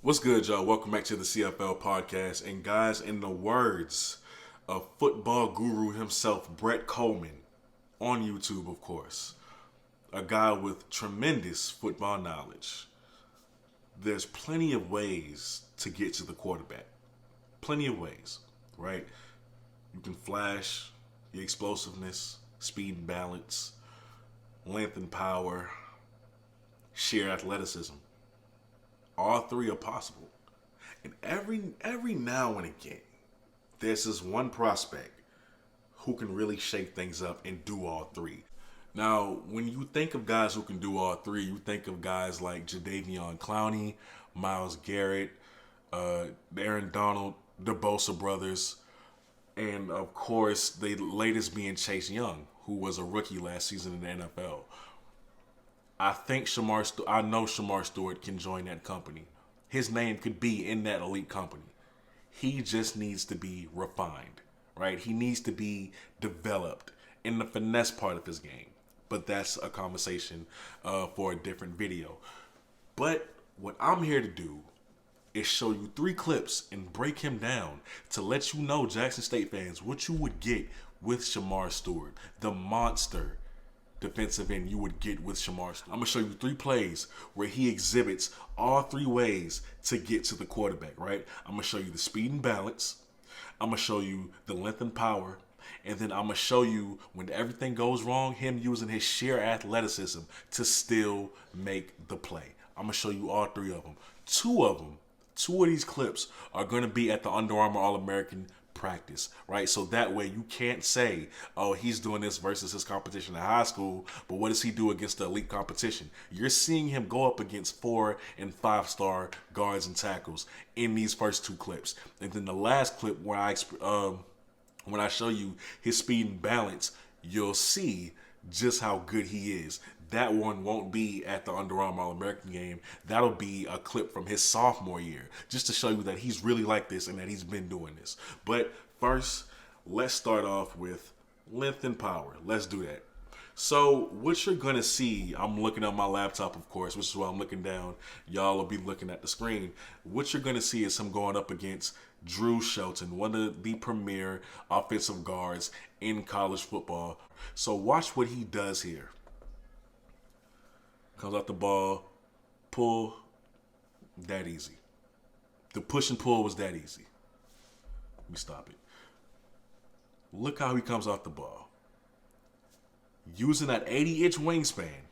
What's good, y'all? Welcome back to the CFL podcast. And guys, in the words of football guru himself, Brett Coleman, on YouTube, of course, a guy with tremendous football knowledge, there's plenty of ways to get to the quarterback. Plenty of ways, right? You can flash your explosiveness, speed and balance, length and power, sheer athleticism. All three are possible. And every now and again, there's this one prospect who can really shake things up and do all three. Now, when you think of guys who can do all three, you think of guys like Jadeveon Clowney, Myles Garrett, Aaron Donald, the Bosa brothers, and of course, the latest being Chase Young, who was a rookie last season in the NFL. I know Shemar Stewart can join that company. His name could be in that elite company. He just needs to be refined, right? He needs to be developed in the finesse part of his game. But that's a conversation for a different video. But what I'm here to do is show you 3 clips and break him down to let you know, Jackson State fans, what you would get with Shemar Stewart, the monster defensive end you would get with Shemar Stewart. I'm going to show you 3 plays where he exhibits all 3 ways to get to the quarterback, right? I'm going to show you the speed and balance. I'm going to show you the length and power. And then I'm going to show you when everything goes wrong, him using his sheer athleticism to still make the play. I'm going to show you all 3 of them. 2 of these clips are going to be at the Under Armour All-American practice, right? So that way you can't say, oh, he's doing this versus his competition in high school, but what does he do against the elite competition? You're seeing him go up against 4- and 5-star guards and tackles in these first 2 clips. And then the last clip where when I show you his speed and balance, you'll see just how good he is. That one won't be at the Under Armour All-American game. That'll be a clip from his sophomore year, just to show you that he's really like this and that he's been doing this. But first, let's start off with length and power. Let's do that. So what you're going to see, I'm looking at my laptop, of course, which is why I'm looking down. Y'all will be looking at the screen. What you're going to see is him going up against Drew Shelton, one of the premier offensive guards in college football. So watch what he does here. Comes out the ball, pull, that easy. The push and pull was that easy. Let me stop it. Look how he comes off the ball. Using that 80-inch wingspan,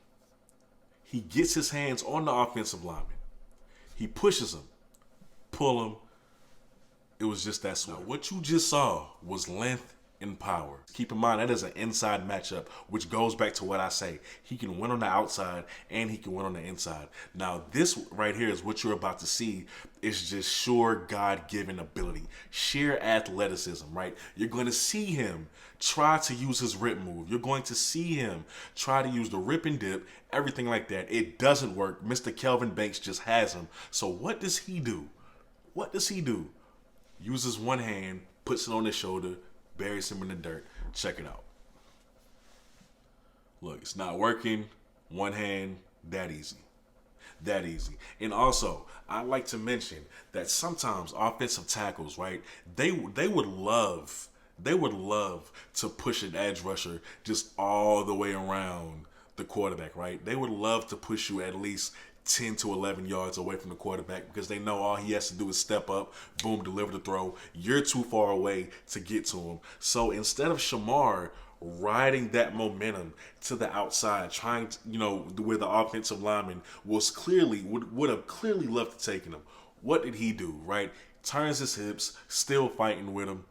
he gets his hands on the offensive lineman. He pushes him, pull him. It was just that sort. Now, what you just saw was length and power. Keep in mind, that is an inside matchup, which goes back to what I say. He can win on the outside and he can win on the inside. Now, this right here is what you're about to see is just sure God-given ability, sheer athleticism, right? You're going to see him try to use his rip move. You're going to see him try to use the rip and dip, everything like that. It doesn't work. Mr. Kelvin Banks just has him. So what does he do? What does he do? Uses one hand, puts it on his shoulder, buries him in the dirt. Check it out. Look, it's not working. One hand, that easy. That easy. And also, I like to mention that sometimes offensive tackles, right, they would love to push an edge rusher just all the way around the quarterback, right? They would love to push you at least 10 to 11 yards away from the quarterback because they know all he has to do is step up, boom, deliver the throw. You're too far away to get to him. So instead of Shemar riding that momentum to the outside, trying to, where the offensive lineman would have clearly loved to take him. What did he do, right? Turns his hips, still fighting with him.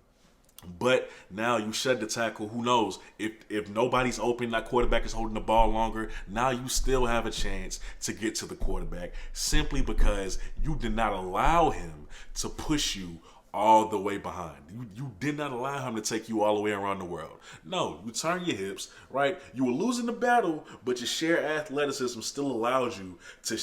But now you shed the tackle. Who knows? If nobody's open, that quarterback is holding the ball longer, now you still have a chance to get to the quarterback simply because you did not allow him to push you all the way behind. You did not allow him to take you all the way around the world. No, you turn your hips, right? You were losing the battle, but your sheer athleticism still allows you to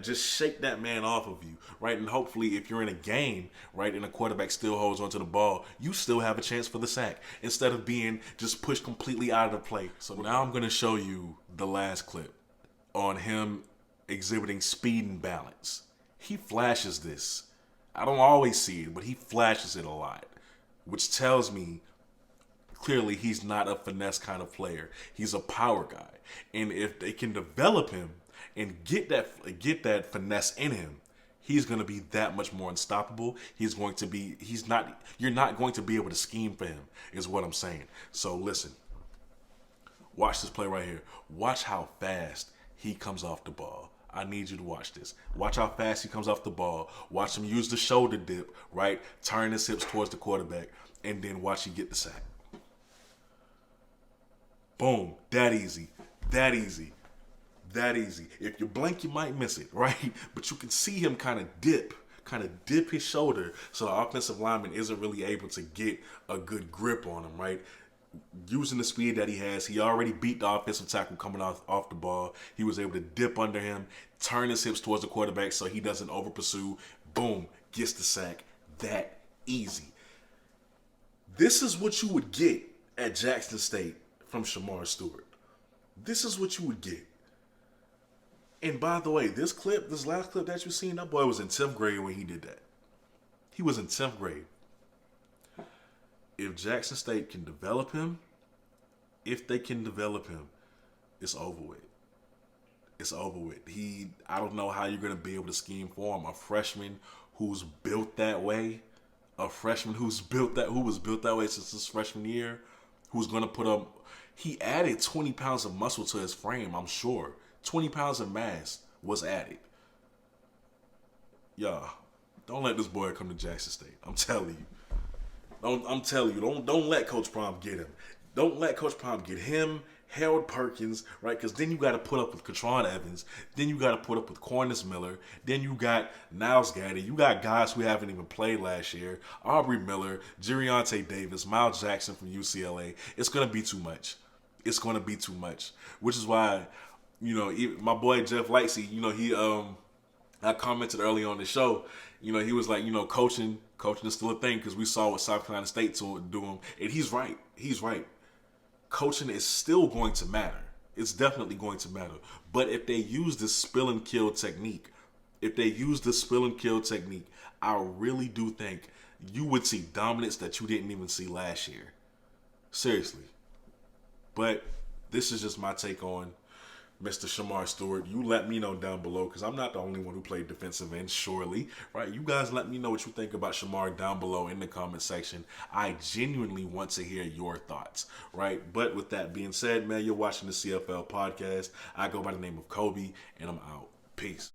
just shake that man off of you, right? And hopefully if you're in a game, right, and a quarterback still holds onto the ball, you still have a chance for the sack instead of being just pushed completely out of the play. So now I'm going to show you the last clip on him exhibiting speed and balance. he flashes this. I don't always see it, but he flashes it a lot, which tells me clearly he's not a finesse kind of player. He's a power guy. And if they can develop him and get that finesse in him, he's going to be that much more unstoppable. You're not going to be able to scheme for him, is what I'm saying. So listen, watch this play right here. Watch how fast he comes off the ball. I need you to watch this. Watch how fast he comes off the ball. Watch him use the shoulder dip, right? Turn his hips towards the quarterback, and then watch he get the sack. Boom. That easy. That easy. That easy. If you blink, you might miss it, right? But you can see him kind of dip his shoulder so the offensive lineman isn't really able to get a good grip on him, right? Using the speed that he has, he already beat the offensive tackle coming off the ball. He was able to dip under him, turn his hips towards the quarterback so he doesn't over pursue. Boom, gets the sack. That easy. This is what you would get at Jackson State from Shemar Stewart. This is what you would get. And by the way, this last clip that you've seen, that boy was in 10th grade when he did that. He was in 10th grade. If Jackson State can develop him, it's over with. It's over with. I don't know how you're going to be able to scheme for him. A freshman who's built that way, who was built that way since his freshman year, who's going to put up, he added 20 pounds of muscle to his frame, I'm sure. 20 pounds of mass was added. Y'all, don't let this boy come to Jackson State. I'm telling you. Don't let Coach Prom get him. Don't let Coach Prom get him, Harold Perkins, right? Because then you got to put up with Katron Evans. Then you got to put up with Cornus Miller. Then you got Niles Gaddy. You got guys who haven't even played last year. Aubrey Miller, Jeriante Davis, Miles Jackson from UCLA. It's going to be too much. It's going to be too much. Which is why, my boy Jeff Lightsey, I commented early on the show, he was like, coaching is still a thing because we saw what South Carolina State do him. And he's right. Coaching is still going to matter. It's definitely going to matter. But if they use this spill and kill technique, I really do think you would see dominance that you didn't even see last year. Seriously. But this is just my take on Mr. Shemar Stewart. You let me know down below because I'm not the only one who played defensive end, surely, right? You guys let me know what you think about Shemar down below in the comment section. I genuinely want to hear your thoughts, right? But with that being said, man, you're watching the CFL podcast. I go by the name of Kobe, and I'm out. Peace.